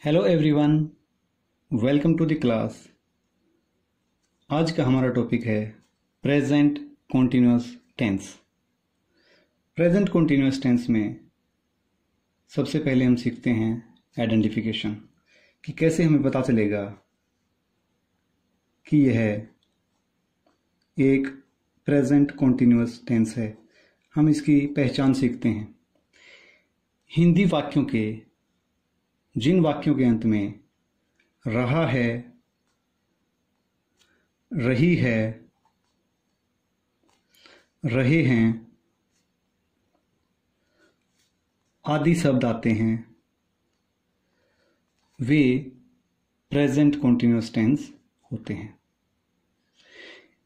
Hello everyone, welcome to the class. आज का हमारा टॉपिक है present continuous tense. Present continuous tense में सबसे पहले हम सीखते हैं आइडेंटिफिकेशन, कि कैसे हमें पता चलेगा कि यह एक प्रेजेंट कॉन्टिन्यूअस टेंस है। हम इसकी पहचान सीखते हैं। हिंदी वाक्यों के जिन वाक्यों के अंत में रहा है, रही है, रहे हैं आदि शब्द आते हैं, वे प्रेजेंट कॉन्टिन्यूअस टेंस होते हैं।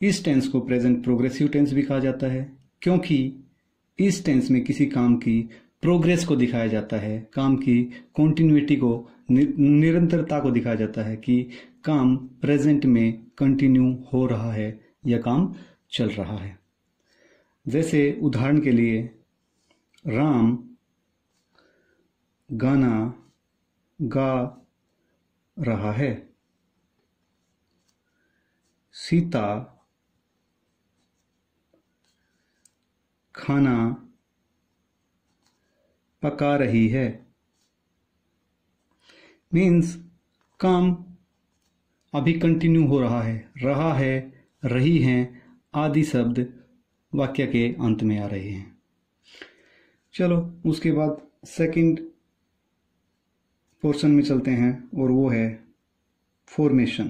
इस टेंस को प्रेजेंट प्रोग्रेसिव टेंस भी कहा जाता है, क्योंकि इस टेंस में किसी काम की प्रोग्रेस को दिखाया जाता है, काम की कॉन्टिन्यूटी को, निरंतरता को दिखाया जाता है कि काम प्रेजेंट में कंटिन्यू हो रहा है या काम चल रहा है। जैसे उदाहरण के लिए, राम गाना गा रहा है, सीता खाना पका रही है। मीन्स काम अभी कंटिन्यू हो रहा है, रही हैं आदि शब्द वाक्य के अंत में आ रहे हैं। चलो उसके बाद सेकंड पोर्शन में चलते हैं, और वो है फॉर्मेशन,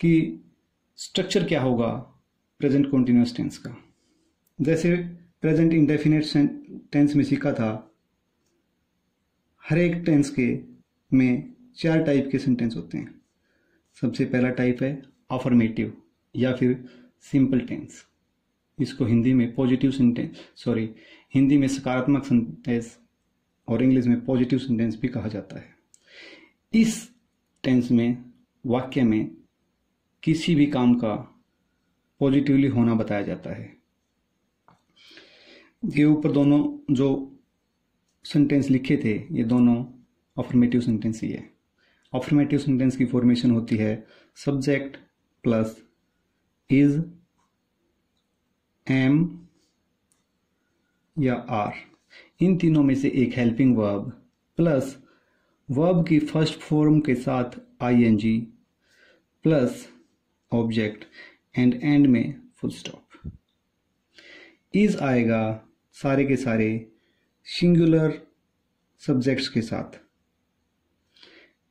कि स्ट्रक्चर क्या होगा प्रेजेंट कॉन्टिन्यूअस टेंस का। जैसे प्रेजेंट इंडेफिनिट टेंस में सीखा था, हर एक टेंस के में 4 टाइप के सेंटेंस होते हैं। सबसे पहला टाइप है अफर्मेटिव या फिर सिंपल टेंस। इसको हिंदी में पॉजिटिव सेंटेंस, हिंदी में सकारात्मक सेंटेंस और इंग्लिश में पॉजिटिव सेंटेंस भी कहा जाता है। इस टेंस में वाक्य में किसी भी काम का पॉजिटिवली होना बताया जाता है। ये ऊपर दोनों जो सेंटेंस लिखे थे, ये दोनों अफर्मेटिव सेंटेंस ही है। अफर्मेटिव सेंटेंस की फॉर्मेशन होती है सब्जेक्ट प्लस इज, एम या आर, इन तीनों में से एक हेल्पिंग वर्ब प्लस वर्ब की फर्स्ट फॉर्म के साथ आईएनजी प्लस ऑब्जेक्ट एंड में फुल स्टॉप। इज आएगा सारे के सारे सिंगुलर सब्जेक्ट्स के साथ।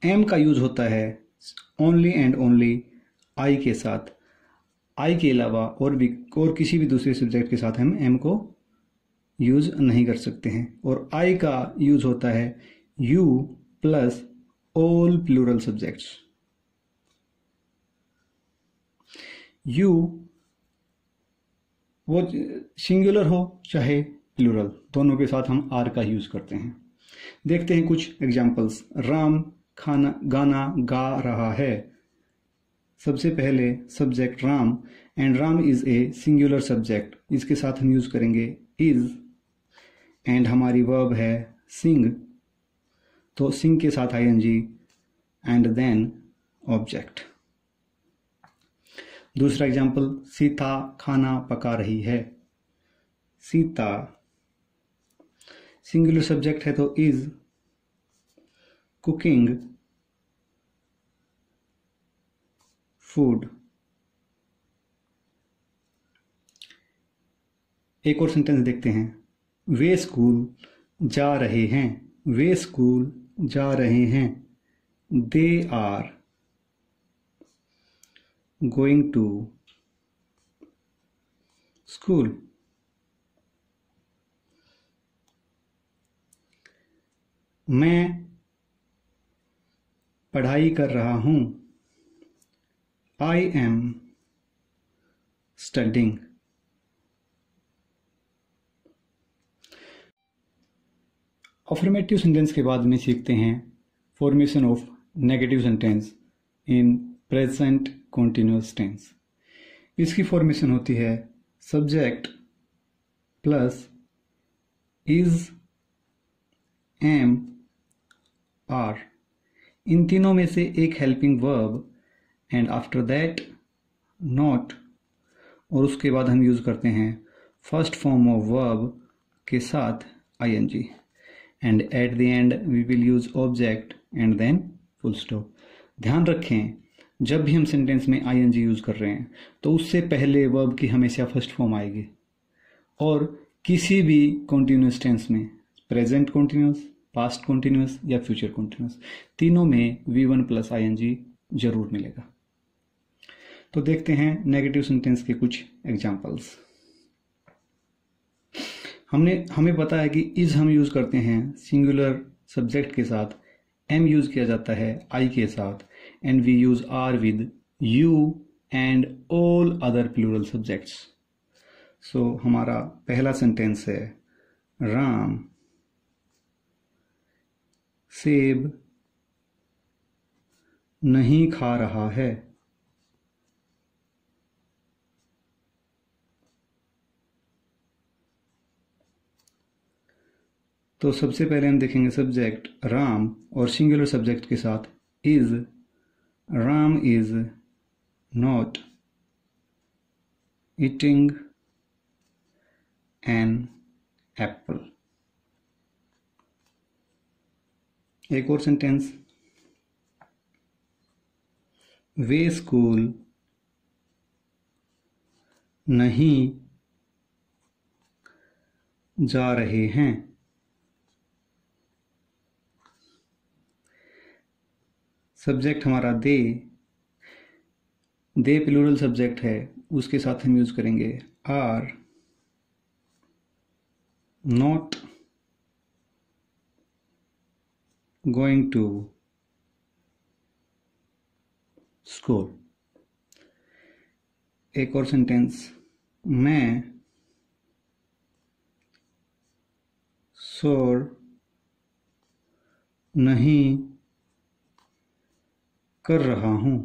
एम का यूज होता है ओनली एंड ओनली आई के साथ। आई के अलावा और किसी भी दूसरे सब्जेक्ट के साथ हम एम को यूज नहीं कर सकते हैं। और आई का यूज होता है you plus all plural subjects. You वो सिंगुलर हो चाहे प्लूरल, दोनों के साथ हम आर का यूज करते हैं। देखते हैं कुछ एग्जांपल्स। राम गाना गा रहा है। सबसे पहले subject Ram, and Ram is a singular subject, इसके साथ हम यूज करेंगे इज, एंड हमारी वर्ब है सिंग, तो सिंग के साथ आईएनजी एंड देन ऑब्जेक्ट। दूसरा एग्जाम्पल, सीता खाना पका रही है। सीता सिंगुलर सब्जेक्ट है तो इज, कुकिंग फूड। एक और सेंटेंस देखते हैं, वे स्कूल जा रहे हैं। वे स्कूल जा रहे हैं, they are going to school. मैं पढ़ाई कर रहा हूं, I am studying. Affirmative sentence के बाद में सीखते हैं formation of negative sentence in present continuous tense. इसकी फॉर्मेशन होती है subject plus is am, are, इन तीनों में से एक helping verb and after that not, और उसके बाद हम यूज़ करते हैं फर्स्ट फॉर्म ऑफ वर्ब के साथ ing, and at the end we will use object and then full stop. ध्यान रखें, जब भी हम सेंटेंस में ing यूज़ कर रहे हैं तो उससे पहले वर्ब की हमेशा फर्स्ट फॉर्म आएगी, और किसी भी कॉन्टिन्यूस टेंस में प्रेजेंट कॉन्टिन्यूस, पास्ट कॉन्टिन्यूस या फ्यूचर कॉन्टिन्यूस, तीनों में V1 प्लस ing जरूर मिलेगा। तो देखते हैं नेगेटिव सेंटेंस के कुछ एग्जाम्पल्स। हमें पता है कि इज हम यूज करते हैं सिंगुलर सब्जेक्ट के साथ, एम यूज किया जाता है आई के साथ, and we use are with you and all other plural subjects. So हमारा पहला सेंटेंस है राम सेब नहीं खा रहा है। तो सबसे पहले हम देखेंगे सब्जेक्ट राम और सिंगुलर सब्जेक्ट के साथ is. Ram is not eating an apple. एक और सेंटेंस, वे स्कूल नहीं जा रहे हैं। सब्जेक्ट हमारा दे प्लूरल सब्जेक्ट है, उसके साथ हम यूज करेंगे are not going to school. एक और सेंटेंस, मैं शोर नहीं कर रहा हूं।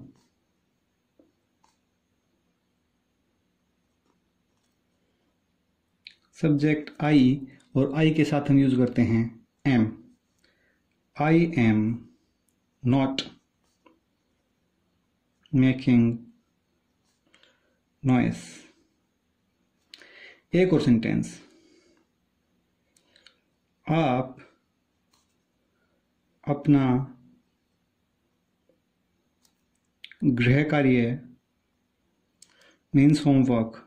सब्जेक्ट आई और आई के साथ हम यूज करते हैं am. I am not making noise. एक और सेंटेंस, आप अपना गृह कार्य मीन्स होमवर्क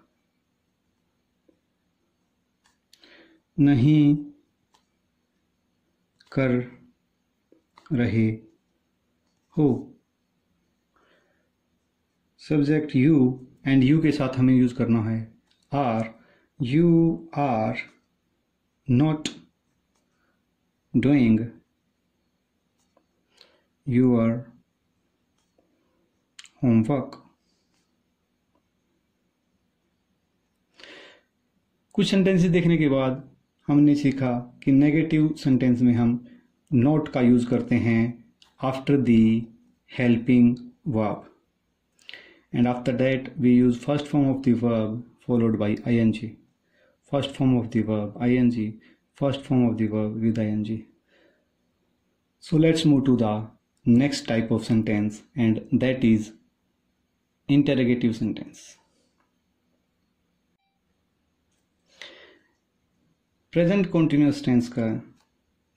नहीं कर रहे हो। सब्जेक्ट यू एंड यू के साथ हमें यूज करना है are. You are not doing your homework. कुछ सेंटेंसेस देखने के बाद हमने सीखा कि नेगेटिव सेंटेंस में हम नॉट का यूज करते हैं after the helping verb, and after that we use first form of the verb followed by ing, first form of the verb ing, first form of the verb with ing. So let's move to the next type of sentence, and that is interrogative sentence. Present continuous tense का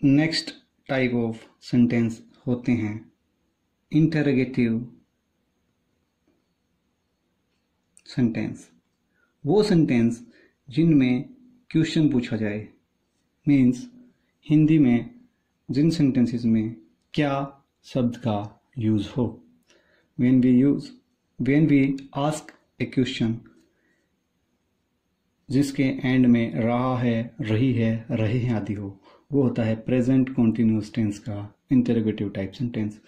next type of sentence होते हैं interrogative sentence. वो sentence जिनमें question पूछा जाए, means Hindi में जिन sentences में क्या शब्द का यूज हो। when we ask a question जिसके एंड में रहा है, रही है, रहे हैं आदि हो, वो होता है प्रेजेंट कॉन्टिन्यूअस टेंस का इंटरोगेटिव टाइप सेंटेंस।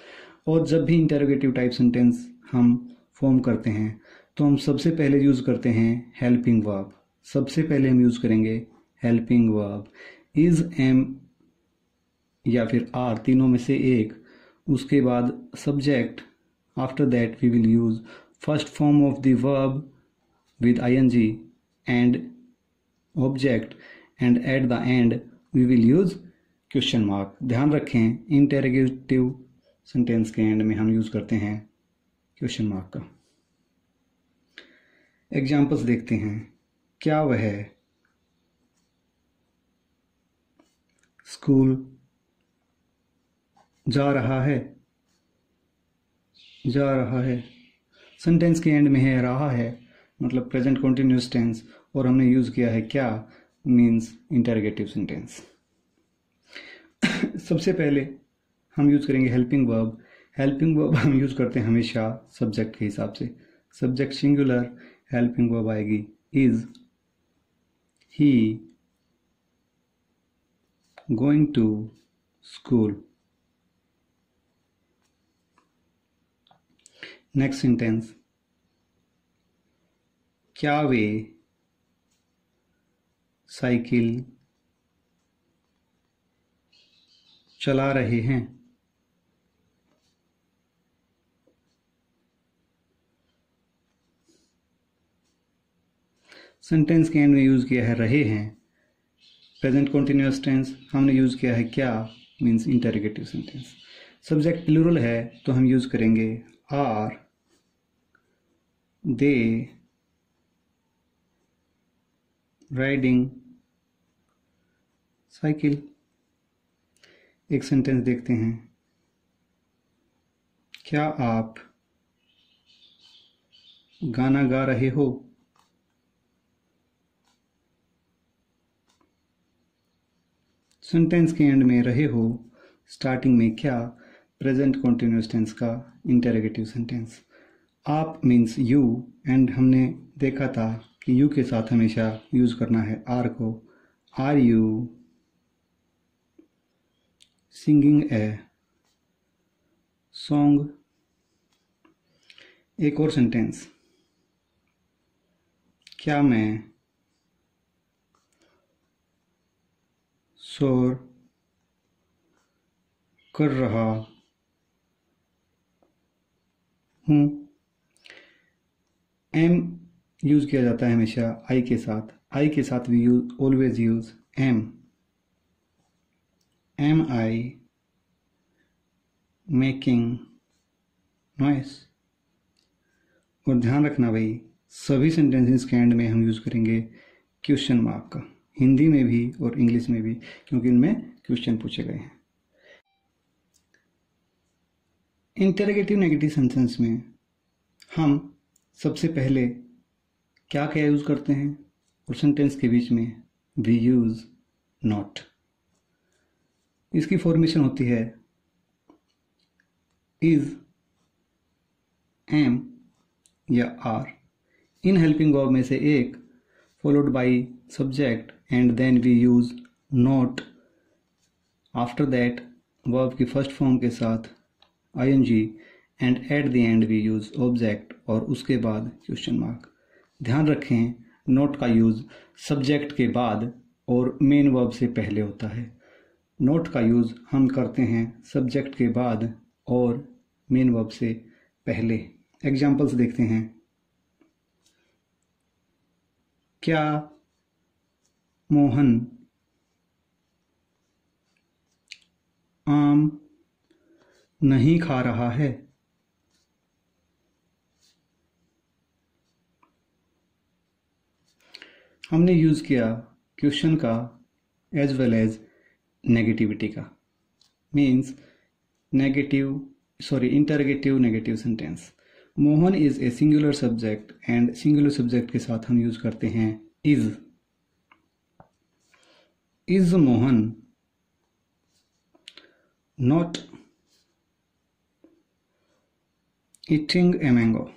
और जब भी इंटरोगेटिव टाइप सेंटेंस हम फॉर्म करते हैं तो हम सबसे पहले यूज करते हैं हेल्पिंग वर्ब। सबसे पहले हम यूज करेंगे हेल्पिंग वर्ब, इज, एम या फिर आर, तीनों में से एक। उसके बाद subject, after that we will use first form of the verb with ing and object, and at the end we will use question mark. ध्यान रखें इंटेरोगेटिव सेंटेंस के एंड में हम यूज करते हैं क्वेश्चन मार्क का। एग्जाम्पल्स देखते हैं। क्या वह स्कूल जा रहा है? जा रहा है सेंटेंस के एंड में है रहा है, मतलब प्रेजेंट कंटिन्यूअस टेंस, और हमने यूज किया है क्या, मीन्स इंटरोगेटिव सेंटेंस। सबसे पहले हम यूज करेंगे हेल्पिंग वर्ब। हेल्पिंग वर्ब हम यूज करते हैं हमेशा सब्जेक्ट के हिसाब से। सब्जेक्ट सिंगुलर, हेल्पिंग वर्ब आएगी is he going to school. Next sentence, क्या वे साइकिल चला रहे हैं? सेंटेंस के एंड में यूज किया है रहे हैं। प्रेजेंट कंटिन्यूअस टेंस हमने यूज किया है क्या, means interrogative sentence. Subject plural है तो हम यूज करेंगे आर दे राइडिंग साइकिल। एक सेंटेंस देखते हैं। क्या आप गाना गा रहे हो? सेंटेंस के एंड में रहे हो, स्टार्टिंग में क्या, प्रेजेंट कंटिन्यूअस टेंस का इंटरोगेटिव सेंटेंस। आप मीन्स यू, एंड हमने देखा था कि यू के साथ हमेशा यूज करना है आर को। Are you singing a song. एक और सेंटेंस, क्या मैं शोर कर रहा हूं? एम यूज किया जाता है हमेशा आई के साथ। आई के साथ we use always use am. Am I making noise. और ध्यान रखना भाई, सभी सेंटेंसेस के एंड में हम यूज करेंगे क्वेश्चन मार्क का, हिंदी में भी और इंग्लिश में भी, क्योंकि इनमें क्वेश्चन पूछे गए हैं। इंटरोगेटिव नेगेटिव सेंटेंस में हम सबसे पहले क्या क्या यूज करते हैं, और सेंटेंस के बीच में वी यूज नॉट। इसकी फॉर्मेशन होती है इज, एम या आर। इन हेल्पिंग वर्ब में से एक followed by subject and then we use not. After that verb की फर्स्ट फॉर्म के साथ ing and at the end we use object, और उसके बाद क्वेश्चन मार्क। ध्यान रखें नोट का यूज सब्जेक्ट के बाद और मेन वर्ब से पहले होता है। नोट का यूज हम करते हैं सब्जेक्ट के बाद और मेन वर्ब से पहले। एग्जाम्पल्स देखते हैं। क्या मोहन आम नहीं खा रहा है? हमने यूज किया क्वेश्चन का एज वेल एज नेगेटिविटी का, means interrogative negative sentence. Mohan is a singular subject and singular subject के साथ हम यूज करते हैं is. Is Mohan not eating a mango?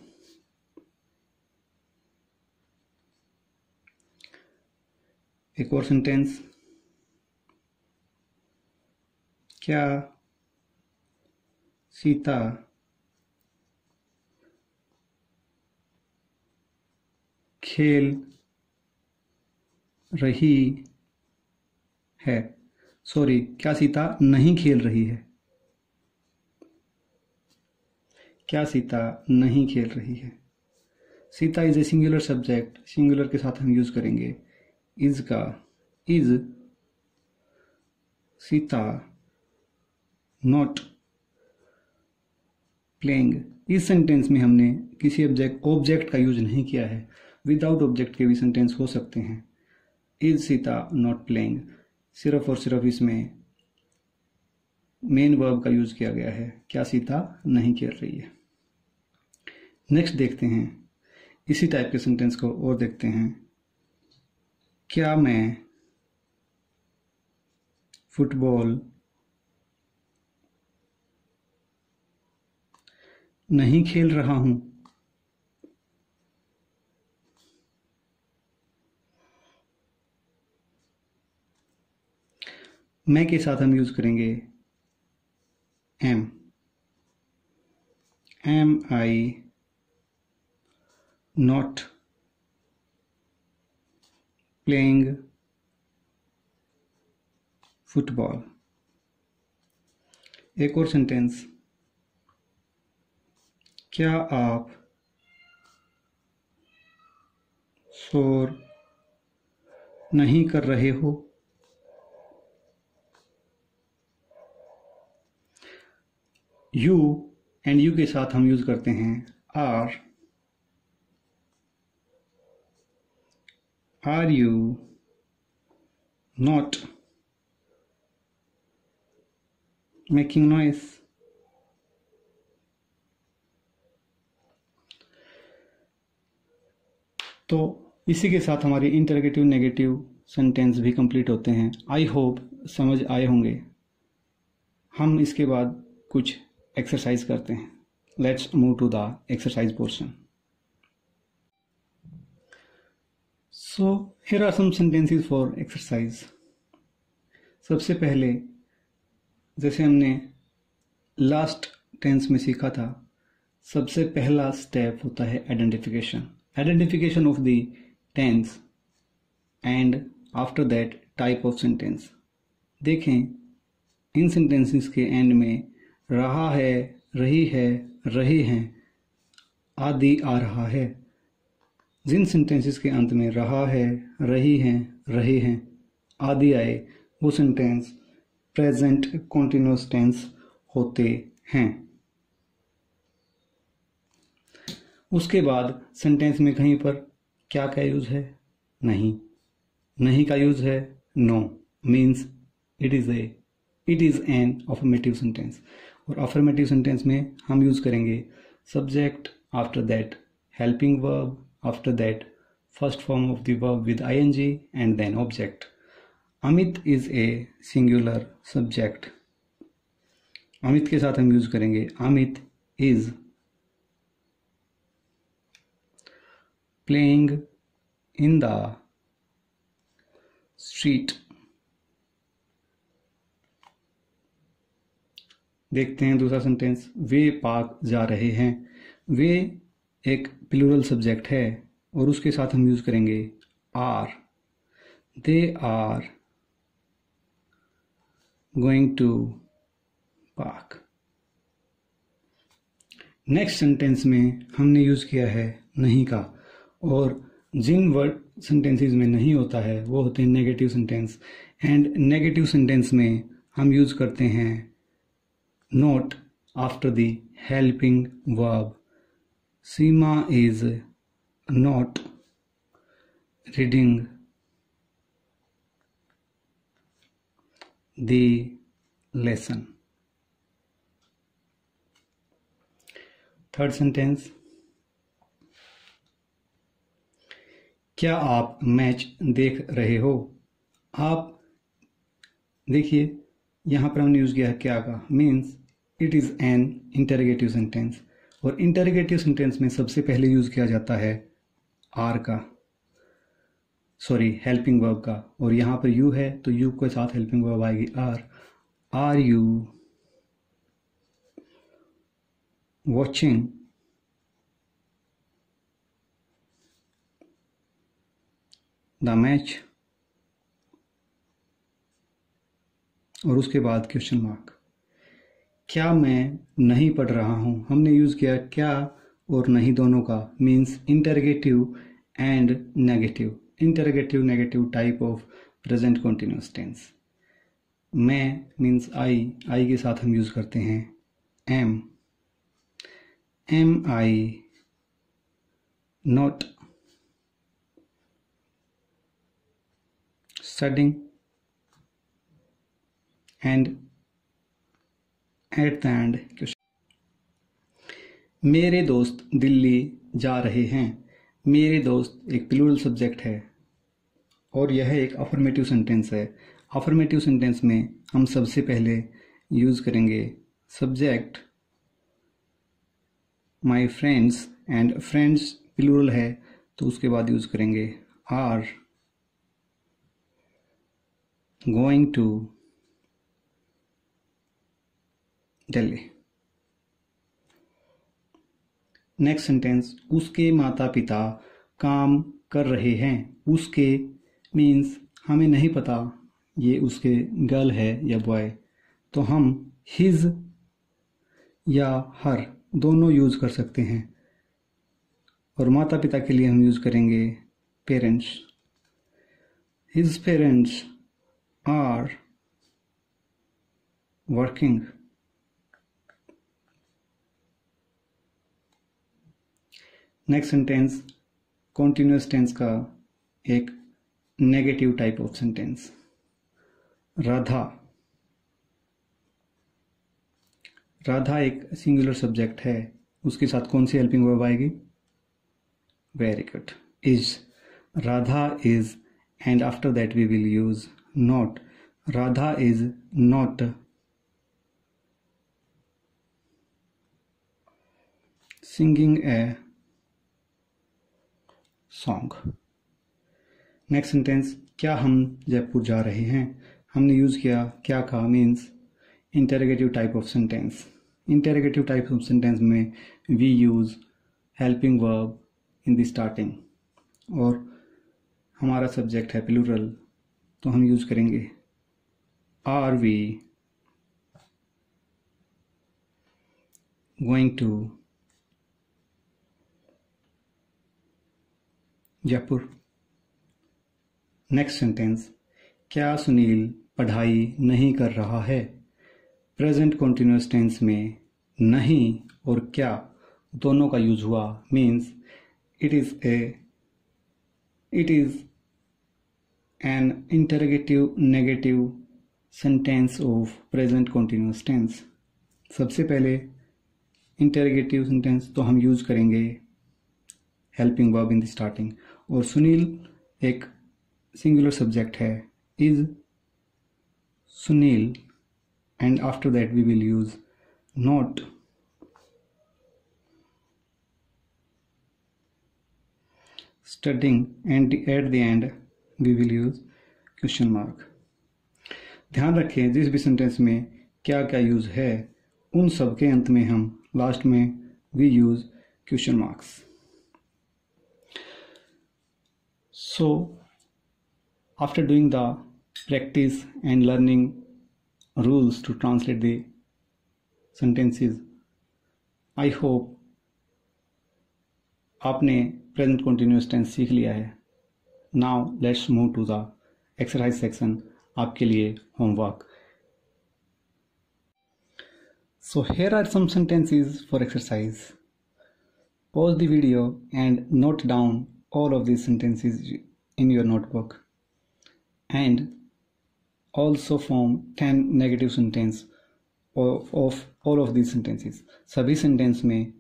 एक और सेंटेंस, क्या सीता खेल रही है? सॉरी, क्या सीता नहीं खेल रही है? क्या सीता नहीं खेल रही है? Sita is a singular subject, singular के साथ हम यूज करेंगे इज का। Is Sita not playing. इस सेंटेंस में हमने किसी ऑब्जेक्ट का यूज नहीं किया है। विदाउट ऑब्जेक्ट के भी सेंटेंस हो सकते हैं। इज सीता नॉट प्लेइंग, सिर्फ और सिर्फ इसमें मेन वर्ब का यूज किया गया है, क्या सीता नहीं खेल रही है। नेक्स्ट देखते हैं इसी टाइप के सेंटेंस को और देखते हैं। क्या मैं फुटबॉल नहीं खेल रहा हूं। मैं के साथ हम यूज करेंगे am I not playing football. एक और सेंटेंस, क्या आप शोर नहीं कर रहे हो। यू एंड यू के साथ हम यूज करते हैं are you not making noise. तो इसी के साथ हमारी इंटरोगेटिव नेगेटिव सेंटेंस भी कंप्लीट होते हैं। आई होप समझ आए होंगे। हम इसके बाद कुछ एक्सरसाइज करते हैं। Let's move to the exercise portion. So here are some sentences for exercise. सबसे पहले जैसे हमने लास्ट टेंस में सीखा था, सबसे पहला स्टेप होता है identification of the tense and after that type of sentence. देखें इन सेंटेंसेस के एंड में रहा है, रही है, रहे हैं आदि आ रहा है। जिन सेंटेंसेस के अंत में रहा है, रही हैं, रहे हैं आदि आए वो सेंटेंस प्रेजेंट कॉन्टिन्यूअस टेंस होते हैं। उसके बाद सेंटेंस में कहीं पर क्या का यूज है, नहीं का यूज है, no means it is an affirmative sentence. और अफर्मेटिव सेंटेंस में हम यूज करेंगे subject, after that helping verb, after that first form of the verb with ing and then object. Amit is a singular subject. Amit के साथ हम use करेंगे Amit is playing in the street. देखते हैं दूसरा सेंटेंस, वे पार्क जा रहे हैं। वे एक प्लूरल सब्जेक्ट है और उसके साथ हम यूज करेंगे are. They are going to park. Next sentence में हमने यूज किया है नहीं का, और जिन वर्ड सेंटेंसेस में नहीं होता है वो होते हैं negative sentence. And negative sentence में हम यूज करते हैं not after the helping verb. Seema is not reading the lesson. Third sentence, क्या आप मैच देख रहे हो। आप देखिए यहां पर हमने यूज किया है क्या का, means it is an interrogative sentence. और इंटरोगेटिव सेंटेंस में सबसे पहले यूज किया जाता है आर का, सॉरी हेल्पिंग वर्ब का। और यहां पर यू है तो यू के साथ हेल्पिंग वर्ब आएगी are you watching the match. और उसके बाद क्वेश्चन मार्क। क्या मैं नहीं पढ़ रहा हूं, हमने यूज किया क्या और नहीं दोनों का, means interrogative and negative. Interrogative negative type of present continuous tense. मैं मीन्स आई के साथ हम यूज़ करते हैं am I not studying and at the end question. मेरे दोस्त दिल्ली जा रहे हैं। मेरे दोस्त एक प्लूरल सब्जेक्ट है और यह एक अफर्मेटिव सेंटेंस है। अफर्मेटिव सेंटेंस में हम सबसे पहले यूज़ करेंगे subject my friends, and friends plural है तो उसके बाद यूज़ करेंगे are going to Delhi. Next sentence, उसके माता पिता काम कर रहे हैं। उसके मीन्स हमें नहीं पता ये उसके गर्ल है या बॉय, तो हम हिज या हर दोनों यूज़ कर सकते हैं। और माता पिता के लिए हम यूज़ करेंगे parents. His parents are working. Next sentence continuous tense का एक negative type of sentence. Radha. Radha एक सिंगुलर सब्जेक्ट है, उसके साथ कौन सी हेल्पिंग वर्ब आएगी? Very good, is. Radha is, and after that we will use not. Radha is not singing a song. Next sentence, क्या हम जयपुर जा रहे हैं? हमने यूज़ किया क्या का means interrogative type of sentence. Interrogative type of sentence में we use helping verb in the starting, और हमारा सब्जेक्ट है प्लूरल तो हम यूज़ करेंगे are we going to Jaipur. Next sentence, क्या सुनील पढ़ाई नहीं कर रहा है? प्रेजेंट कॉन्टिन्यूअस टेंस में नहीं और क्या दोनों का यूज हुआ, means it is an interrogative negative sentence of present continuous tense. सबसे पहले इंटरोगेटिव सेंटेंस तो हम यूज करेंगे helping verb in the starting, और सुनील एक सिंगुलर सब्जेक्ट है, is Sunil, and after that we will use not। studying, and at the end we will use question mark। ध्यान रखें जिस भी सेंटेंस में क्या क्या यूज है उन सब के अंत में हम लास्ट में we use question marks। So after doing the practice and learning rules to translate the sentences, I hope आपने प्रेजेंट कंटिन्यूअस टेंस सीख लिया है। Now let's move to the exercise section, आपके लिए homework. So here are some sentences for exercise. Pause the video and note down all of these sentences in your notebook, and also form 10 negative sentence of all of these sentences। सभी sentence में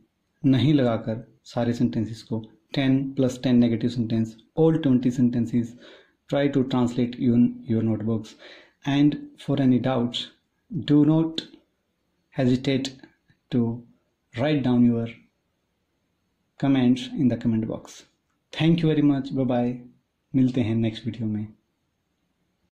नहीं लगाकर सारे sentences को 10 plus 10 negative sentence, all 20 sentences, try to translate in your notebooks। And for any doubts, do not hesitate to write down your comments in the comment box। Thank you very much, bye bye, मिलते हैं next video में।